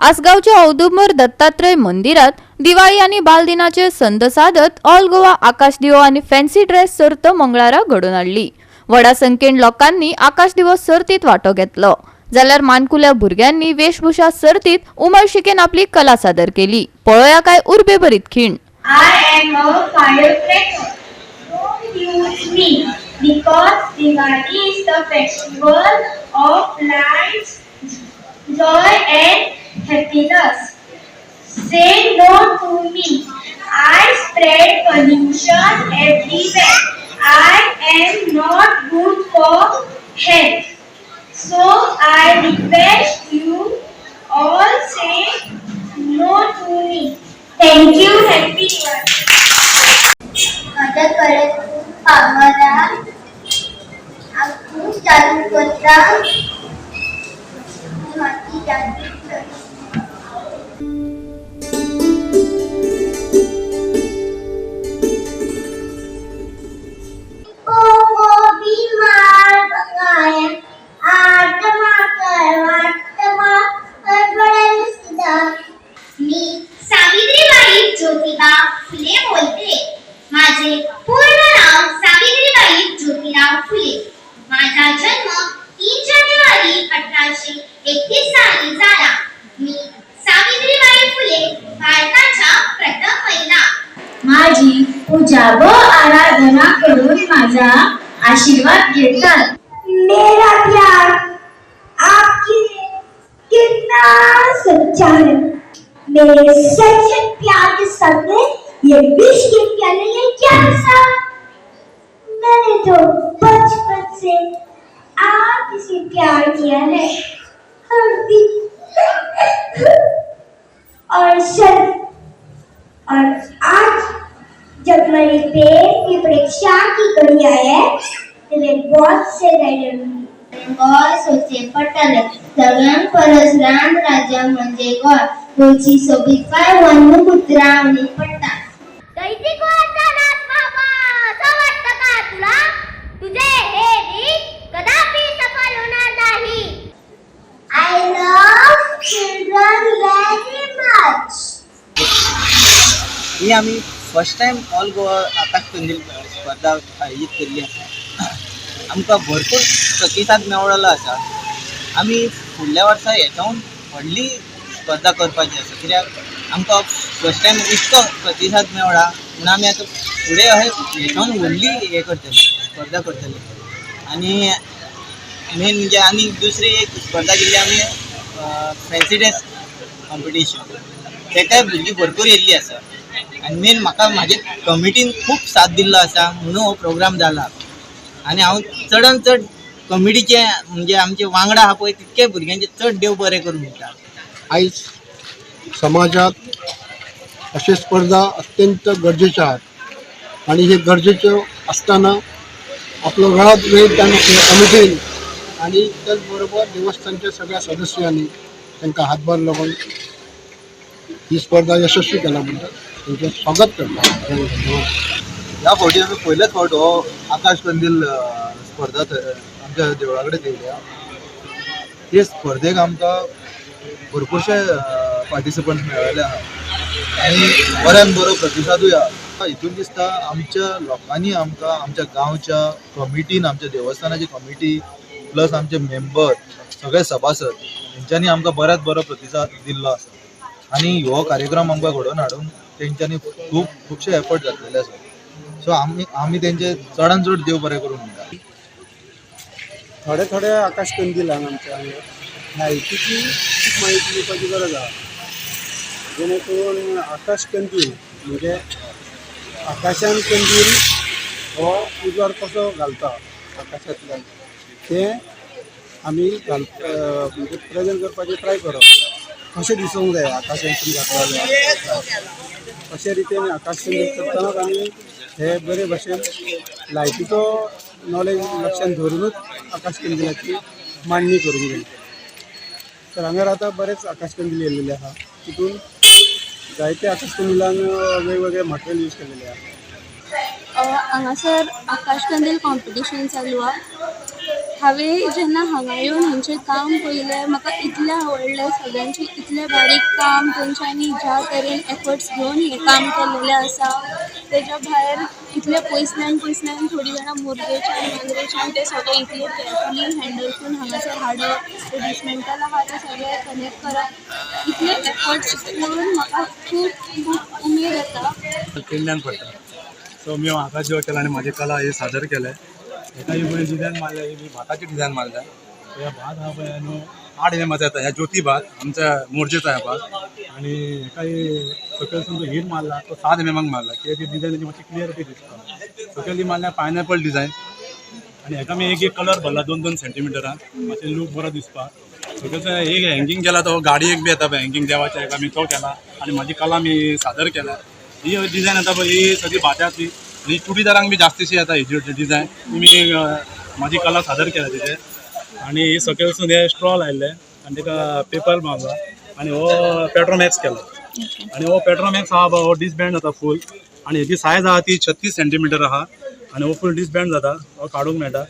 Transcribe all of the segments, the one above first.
आसगावच्या औदुंबर दत्तात्रय मंदिरात दिवाळी आणि बालदिनाचे संद साधत ऑल गोवा आकाश दिवो आणि फॅन्सी ड्रेस सर्त मंगळारा घडून हाडली। वडा संख्येन लोकांनी आकाश दिवो सर्तीत वांटो घेतलो, जाल्यार मानकुल्या भुरग्यांनी वेशभूषा सर्तीत उमळशिकेन आपली कला सादर केली। पळोवया काय उर्बे भरीत खीण। I am a firecracker. Don't use me because Diwali is the festival of lights, joy and happiness. Say no to me. I spread pollution everywhere. I am not good for health. So I request you all say no to me. Thank you. Happy Diwali. माझ्याकडे खूप पावरा आपण चालू करता माझी जादू बीमार बंगाया आत्मा करवात्मा बडबडा मी सावित्रीबाई ज्योतिबा फुले बोलते। माझे पूर्ण नाव सावित्रीबाई ज्योतिराव फुले। माझा जन्म 3 जानेवारी 1831 साली झाला। मी सावित्रीबाई फुले भारताच्या प्रथम महिला। माझी पूजा व आराधना करून माझा आशीर्वाद घेतात। मेरा प्यार आपके कितना सच्चा है। मेरे सच्चे प्यार के सामने ये विष के प्याले ये क्या सा? मैंने तो बचपन से आपसे प्यार किया है हर दिन और आज जब मेरे पेट की परीक्षा की घड़ी आई है तो मैं बहुत से डरूंगी। गोय सोचे पटले सगळ्यां परस रान राजा म्हणजे गोय। गोयची सोबीतकाय वन्य कुत्रावणी पडतात। दैतिक वाचनात बाबा असं वाटतं का तुला? तुझे हे गीत कदापि सफल होणार नाही। I love children very much. ही आम्ही फर्स्ट टाइम ऑल गोवा आकाश कंदील स्पर्धा आयोजित केली आसा। आमकां भरपूर प्रतिसाद मेळ्ळो आसा। आमी फुडल्या वर्सा हेच्याहून व्हडली स्पर्धा करपाची आसा, कित्याक आमकां फर्स्ट टाइम इतको प्रतिसाद मेळ्ळा म्हणून आमी आतां फुडें हेच्याहून व्हडली हे करतली स्पर्धा करतली। आनी मेन म्हणजे आनी दुसरी एक स्पर्धा केल्ली आमी फॅन्सी ड्रेस कॉम्पिटिशन, तेकाय भुरगीं भरपूर येयल्लीं आसा। आनी मेन म्हाका म्हाजे कमिटीन खूब साथ दिल्लो आसा म्हणून हो प्रोग्राम जाला। आनी हांव चडान चड कमिटीचे म्हणजे आमचे वांगडा आहा पळय तितके भुरग्यांचे चड देव बरें करूं म्हणटा। आयज समाजात अशे स्पर्धा अत्यंत गरजेचे आहेत आणि हे गरजेचे असताना आपलो वेळात वेळ त्यांना कमिटीन आणि त्याचबरोबर देवस्थानच्या सगळ्या सदस्यांनी त्यांना हातभार लावून ही स्पर्धा यशस्वी केल्याबद्दल त्यांचे स्वागत करतात। ह्या फावटी आमी पयलेच फावट हो आकाश कंदील स्पर्धा आमच्या देवळा कडेन येयल्या। हे स्पर्धेक आमकां भरपूरशे पार्टिसिपंट्स मेळ्ळे आहा आनी बऱ्यान बरो प्रतिसादूय आहा। हितून दिसता आमच्या लोकांनी आमकां आमच्या गांवच्या कमिटीन, आमच्या देवस्थानाची कमिटी प्लस आमचे मेंबर सगळे सभासद तेंच्यांनी आमकां बऱ्यात बरो प्रतिसाद दिल्लो आसा आनी हो कार्यक्रम आमकां घडोवन हाडून तेंच्यांनी खुबशे एफर्ट घातलेले आसा। सो आमी तेंचे चडान चड देव बरें करूं म्हणटा। थोडे आकाश कंदीलान आमच्या म्हायतीची खूप माहिती दिवपाची गरज आहा, जेणे करून आकाश कंदील म्हणजे आकाशान कंदील हो उजवाड कसो घालता आकाशांतल्यान तें आमी म्हणजे प्रेजेंट करपाचें ट्राय करप। कशें दिसूंक जाय आकाशान कंदील घातला अशे रितीन आकाश कंदील करतानाच आमी हे बरे भाशेन लायटीचो नॉलेज लक्षांत धरूनच आकाश कंदिलाची मांडणी करूंक जाय। तर हांगार आतां बरेच आकाश कंदील येयल्लेले आहा, तितून जायते आकाश कंदिलान वेगवेगळे मटेरियल यूज केलेले आहा। हांगासर आकाश कंदील कॉम्पिटिशन चालू आहा। हांवें जेन्ना हांगा येवन हांचें काम पळयलें म्हाका इतलें आवडलें सगळ्यांचें इतलें बारीक काम तेंच्यांनी ज्या तरेन एफर्ट्स घेवन हें काम केल्लेलें आसा तेज्या भायर इतले पयसल्यान थोडीं जाणां मुर्गेच्यान मांद्रेच्यान ते सगळें इतले केअरफुली हँडल करून हांगासर हाडप ते डिसमेंटल आहा ते सगळें कनेक्ट करप इतले एफर्ट्स करून म्हाका खूब उमेद येता. पेडण्यान पडटा सो मी आकाश देव केला आणि माझी कला हे सादर केले. एका पळय डिझायन मारल्या ही भाताची डिझायन मारल्या. ह्या भात हा पळय न्हू 8 एमाचा येता. ह्या ज्योती भात आमच्या मोर्जेचा आहे भात आणि एकाही सकयलसून जो हीर मारला तो 7 एमाक मारला कित्याक ती डिझायन मातशी क्लियरिटी दिसता. सकयली मारल्या पायनॅपल डिझायन आणि हेका मी एक कलर भरला 2-2 सेंटीमिटरान मातशें लूक बरो दिसपा. सकयलसून एक हँगींग केला तो गाडी एक बी येता पळय हँगींग देवाच्या हेका मी तो केला आणि माझी कला मी सादर केला. ही डिझायन येता पळय ही सगळी भात्याची ही चुडीदारांक बी जास्तीशी येता ही डिझायन मी माझी कला सादर केला तिथे आणि ही सकयलसून हे स्ट्रॉ लायल्ले आणि ताका पेपर मारला आणि हो पेट्रोमॅक्स केला आणि हो पेट्रोमॅक्स आहा हो डिसबँड जाता फूल आणि हेची सायज आहा ती 36 सेंटीमीटर आहा आणि हो फूल डिसबँड जाता हो काडूंक मेळटा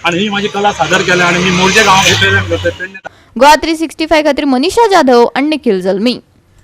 आणि ही माझी कला सादर केल्या आणि मी मोर्जे गांवांत रिप्रेझेंट करता. गोवा 365 खातीर मनीषा जाधव आणि निखिल जल्मी.